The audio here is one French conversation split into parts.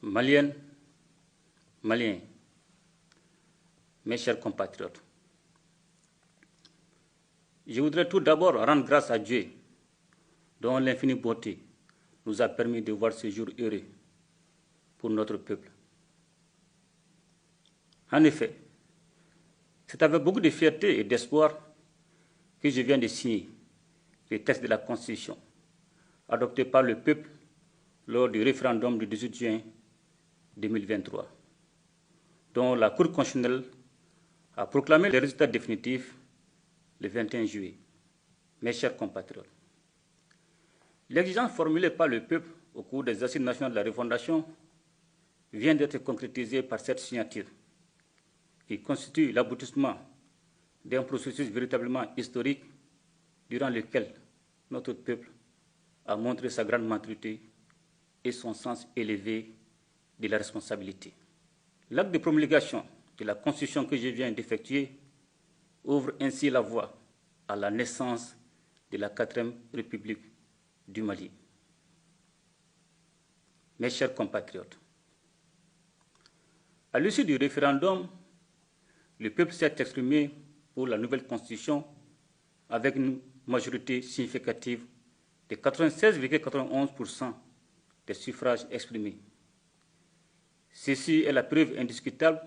Maliennes, Maliens, mes chers compatriotes, je voudrais tout d'abord rendre grâce à Dieu, dont l'infinie bonté nous a permis de voir ce jour heureux pour notre peuple. En effet, c'est avec beaucoup de fierté et d'espoir que je viens de signer le texte de la Constitution adopté par le peuple lors du référendum du 18 juin 2023, dont la Cour constitutionnelle a proclamé les résultats définitifs le 21 juillet. Mes chers compatriotes, l'exigence formulée par le peuple au cours des assises nationales de la refondation vient d'être concrétisée par cette signature, qui constitue l'aboutissement d'un processus véritablement historique durant lequel notre peuple a montré sa grande maturité et son sens élevé de la responsabilité. L'acte de promulgation de la Constitution que je viens d'effectuer ouvre ainsi la voie à la naissance de la 4e République du Mali. Mes chers compatriotes, à l'issue du référendum, le peuple s'est exprimé pour la nouvelle Constitution avec une majorité significative de 96,91% des suffrages exprimés. Ceci est la preuve indiscutable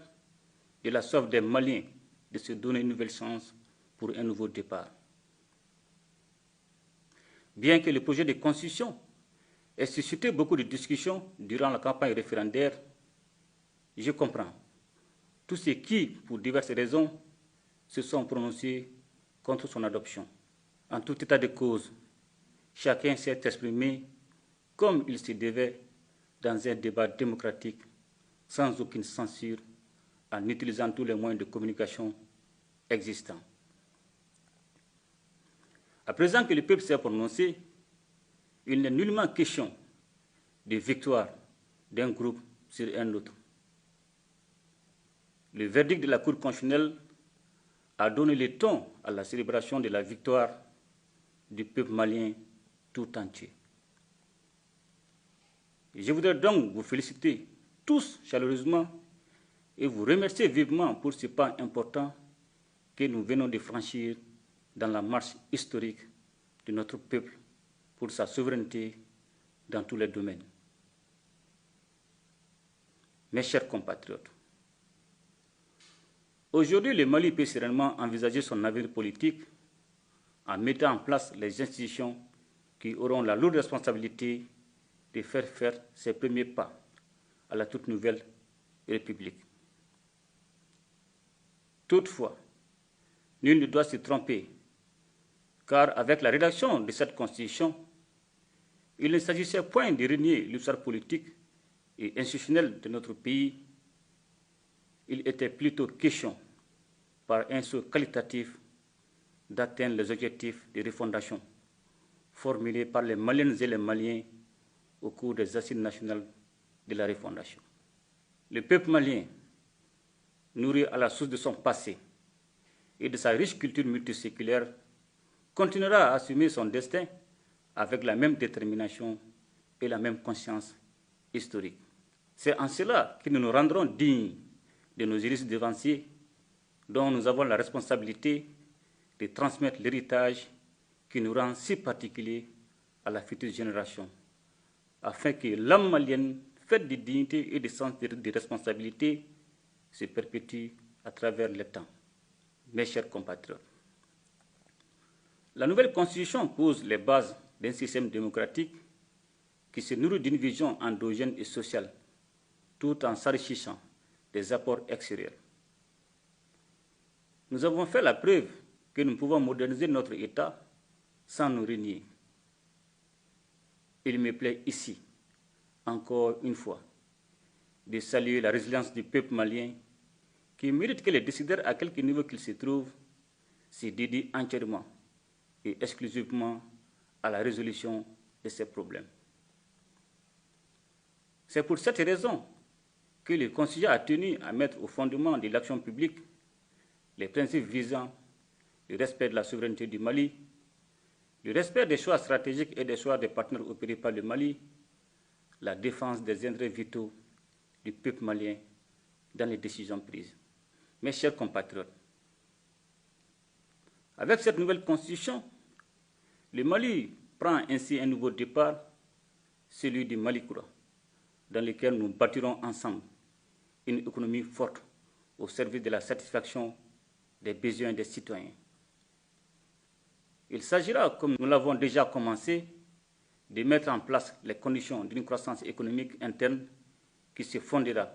de la soif des Maliens de se donner une nouvelle chance pour un nouveau départ. Bien que le projet de constitution ait suscité beaucoup de discussions durant la campagne référendaire, je comprends tous ceux qui, pour diverses raisons, se sont prononcés contre son adoption. En tout état de cause, chacun s'est exprimé comme il se devait dans un débat démocratique, sans aucune censure, en utilisant tous les moyens de communication existants. À présent que le peuple s'est prononcé, il n'est nullement question de victoire d'un groupe sur un autre. Le verdict de la Cour constitutionnelle a donné le ton à la célébration de la victoire du peuple malien tout entier. Je voudrais donc vous féliciter tous chaleureusement et vous remercier vivement pour ce pas important que nous venons de franchir dans la marche historique de notre peuple pour sa souveraineté dans tous les domaines. Mes chers compatriotes, aujourd'hui, le Mali peut sereinement envisager son avenir politique en mettant en place les institutions qui auront la lourde responsabilité de faire ses premiers pas à la toute nouvelle République. Toutefois, nul ne doit se tromper, car avec la rédaction de cette Constitution, il ne s'agissait point de renier l'histoire politique et institutionnelle de notre pays, il était plutôt question, par un saut qualitatif, d'atteindre les objectifs de refondation formulés par les Maliennes et les Maliens au cours des assises nationales de la refondation. Le peuple malien, nourri à la source de son passé et de sa riche culture multiséculaire, continuera à assumer son destin avec la même détermination et la même conscience historique. C'est en cela que nous nous rendrons dignes de nos illustres devanciers, dont nous avons la responsabilité de transmettre l'héritage qui nous rend si particulier à la future génération, afin que l'âme malienne, faite de dignité et de sens de responsabilité, se perpétue à travers le temps. Mes chers compatriotes, la nouvelle constitution pose les bases d'un système démocratique qui se nourrit d'une vision endogène et sociale, tout en s'enrichissant des apports extérieurs. Nous avons fait la preuve que nous pouvons moderniser notre État sans nous renier. Il me plaît ici, encore une fois, de saluer la résilience du peuple malien qui mérite que les décideurs, à quelque niveau qu'ils se trouvent, se dédient entièrement et exclusivement à la résolution de ces problèmes. C'est pour cette raison que le Conseil a tenu à mettre au fondement de l'action publique les principes visant le respect de la souveraineté du Mali, le respect des choix stratégiques et des choix des partenaires opérés par le Mali, la défense des intérêts vitaux du peuple malien dans les décisions prises. Mes chers compatriotes, avec cette nouvelle constitution, le Mali prend ainsi un nouveau départ, celui du Mali Koura, dans lequel nous bâtirons ensemble une économie forte au service de la satisfaction des besoins des citoyens. Il s'agira, comme nous l'avons déjà commencé, de mettre en place les conditions d'une croissance économique interne qui se fondera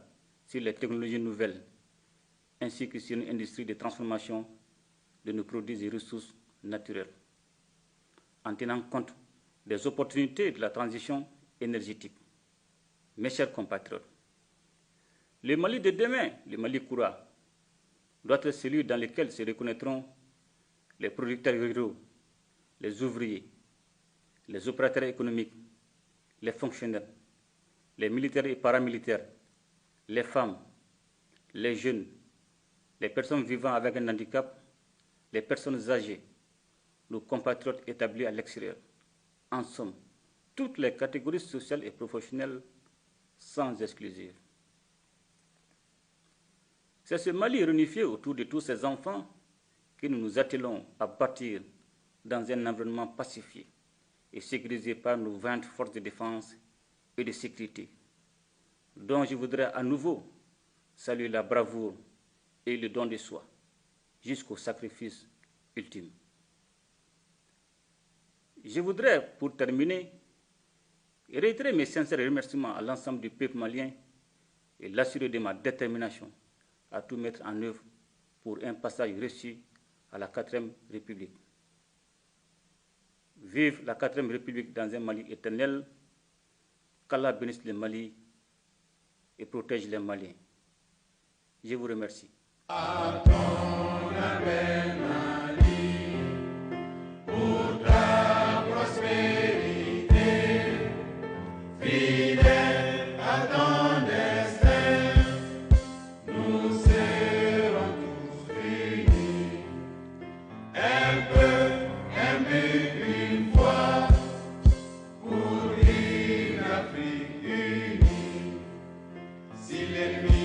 sur les technologies nouvelles, ainsi que sur une industrie de transformation de nos produits et ressources naturelles, en tenant compte des opportunités de la transition énergétique. Mes chers compatriotes, le Mali de demain, le Mali Koura, doit être celui dans lequel se reconnaîtront les producteurs ruraux, les ouvriers, les opérateurs économiques, les fonctionnaires, les militaires et paramilitaires, les femmes, les jeunes, les personnes vivant avec un handicap, les personnes âgées, nos compatriotes établis à l'extérieur. En somme, toutes les catégories sociales et professionnelles sans exclusive. C'est ce Mali réunifié autour de tous ces enfants que nous nous attelons à bâtir dans un environnement pacifié et sécurisé par nos 20 forces de défense et de sécurité, dont je voudrais à nouveau saluer la bravoure et le don de soi, jusqu'au sacrifice ultime. Je voudrais, pour terminer, réitérer mes sincères remerciements à l'ensemble du peuple malien et l'assurer de ma détermination à tout mettre en œuvre pour un passage réussi à la 4e République. Vive la 4e République dans un Mali éternel, qu'Allah bénisse le Mali et protège les Maliens. Je vous remercie. Si l'ennemi